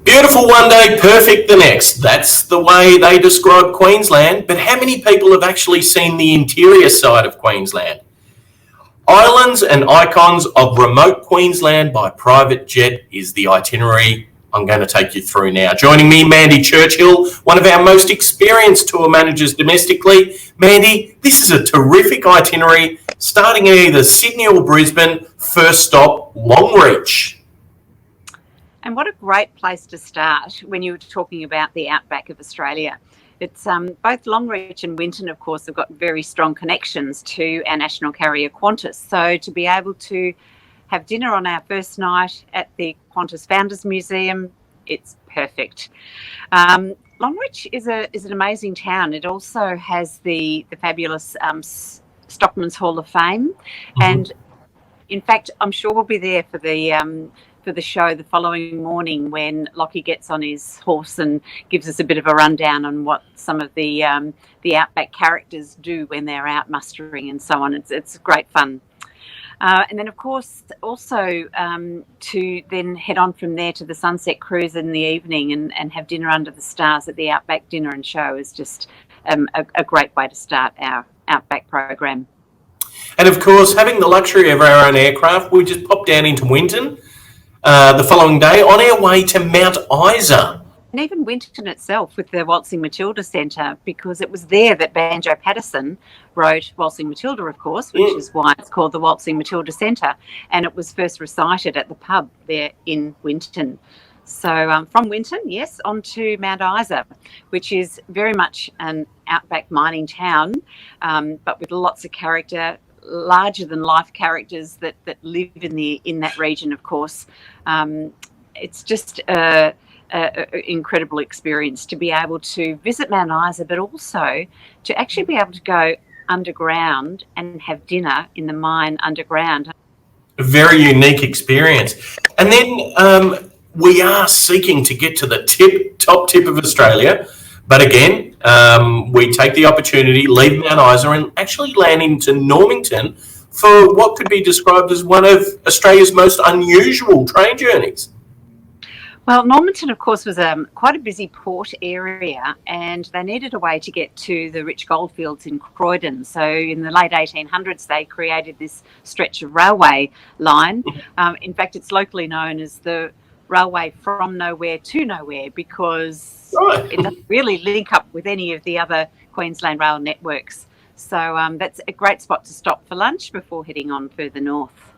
Beautiful one day, perfect the next. That's the way they describe Queensland. But how many people have actually seen the interior side of Queensland? Islands and icons of remote Queensland by private jet is the itinerary I'm going to take you through now. Joining me, Mandy Churchill, one of our most experienced tour managers domestically. Mandy, this is a terrific itinerary, starting in either Sydney or Brisbane. First stop, Longreach. And what a great place to start when you were talking about the outback of Australia. It's both Longreach and Winton, of course, have got very strong connections to our national carrier Qantas. So to be able to have dinner on our first night at the Qantas Founders Museum, it's perfect. Longreach is an amazing town. It also has the fabulous Stockman's Hall of Fame. Mm-hmm. And in fact, I'm sure we'll be there for the show the following morning when Lockie gets on his horse and gives us a bit of a rundown on what some of the outback characters do when they're out mustering and so on. It's great fun. And then, of course, also to then head on from there to the Sunset Cruise in the evening and have dinner under the stars at the Outback Dinner and Show is just a great way to start our Outback program. And, of course, having the luxury of our own aircraft, we just pop down into Winton the following day on our way to Mount Isa. And even Winton itself with the Waltzing Matilda Centre, because it was there that Banjo Patterson wrote Waltzing Matilda, of course, which is why it's called the Waltzing Matilda Centre. And it was first recited at the pub there in Winton. So from Winton, yes, on to Mount Isa, which is very much an outback mining town, but with lots of character, larger than life characters that live in that region, of course. It's just an incredible experience to be able to visit Mount Isa, but also to actually be able to go underground and have dinner in the mine underground. A very unique experience. And then we are seeking to get to the top tip of Australia. But again, we take the opportunity, leave Mount Isa and actually land into Normanton for what could be described as one of Australia's most unusual train journeys. Well, Normanton, of course, was quite a busy port area, and they needed a way to get to the rich goldfields in Croydon. So in the late 1800s, they created this stretch of railway line. In fact, it's locally known as the railway from nowhere to nowhere because it doesn't really link up with any of the other Queensland rail networks. So that's a great spot to stop for lunch before heading on further north.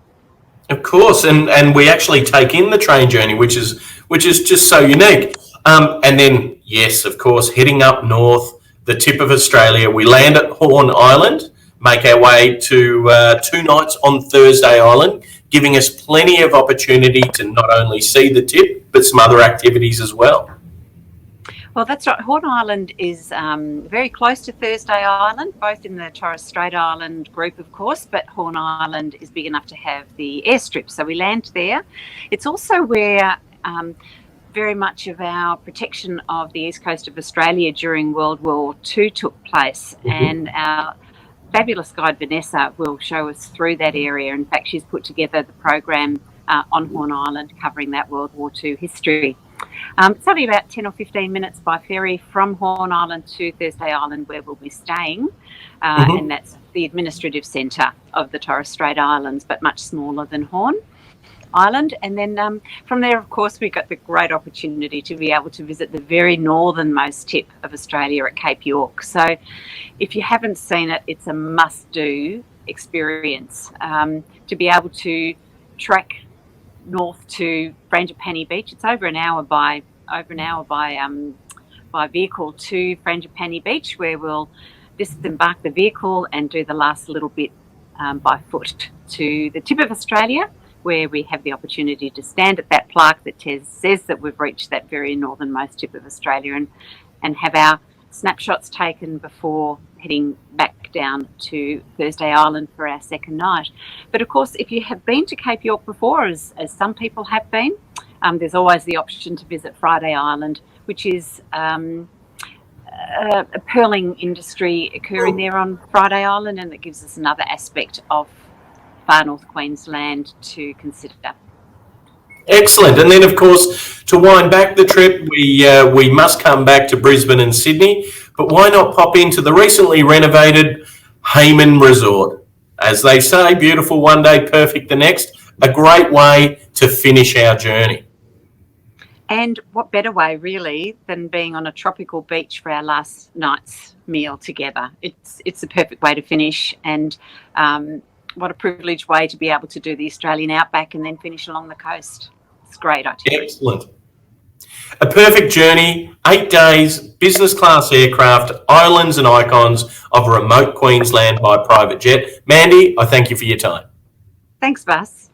Of course, and we actually take in the train journey, which is just so unique. And then, yes, of course, heading up north, the tip of Australia, we land at Horn Island, make our way to 2 nights on Thursday Island, giving us plenty of opportunity to not only see the tip, but some other activities as well. Well, that's right. Horn Island is very close to Thursday Island, both in the Torres Strait Island group, of course, but Horn Island is big enough to have the airstrip, so we land there. It's also where very much of our protection of the east coast of Australia during World War II took place, and our fabulous guide Vanessa will show us through that area. In fact, she's put together the program on Horn Island covering that World War II history. It's only about 10 or 15 minutes by ferry from Horn Island to Thursday Island where we'll be staying, and that's the administrative centre of the Torres Strait Islands, but much smaller than Horn Island. And then from there, of course, we got the great opportunity to be able to visit the very northernmost tip of Australia at Cape York. So if you haven't seen it, it's a must-do experience to be able to track north to Frangipani Beach. It's over an hour by vehicle to Frangipani Beach, where we'll disembark the vehicle and do the last little bit by foot to the tip of Australia, where we have the opportunity to stand at that plaque that says that we've reached that very northernmost tip of Australia and have our snapshots taken before heading back down to Thursday Island for our second night. But of course, if you have been to Cape York before, as some people have been, there's always the option to visit Friday Island, which is a pearling industry occurring there on Friday Island, and that gives us another aspect of far north Queensland to consider. Excellent. And then, of course, to wind back the trip, we must come back to Brisbane and Sydney, but why not pop into the recently renovated Hayman Resort? As they say, beautiful one day, perfect the next. A great way to finish our journey. And what better way, really, than being on a tropical beach for our last night's meal together? It's the perfect way to finish, and what a privileged way to be able to do the Australian outback and then finish along the coast. It's a great itinerary. Excellent. A perfect journey, 8 days, business class aircraft, islands and icons of remote Queensland by private jet. Mandy, I thank you for your time. Thanks, Bas.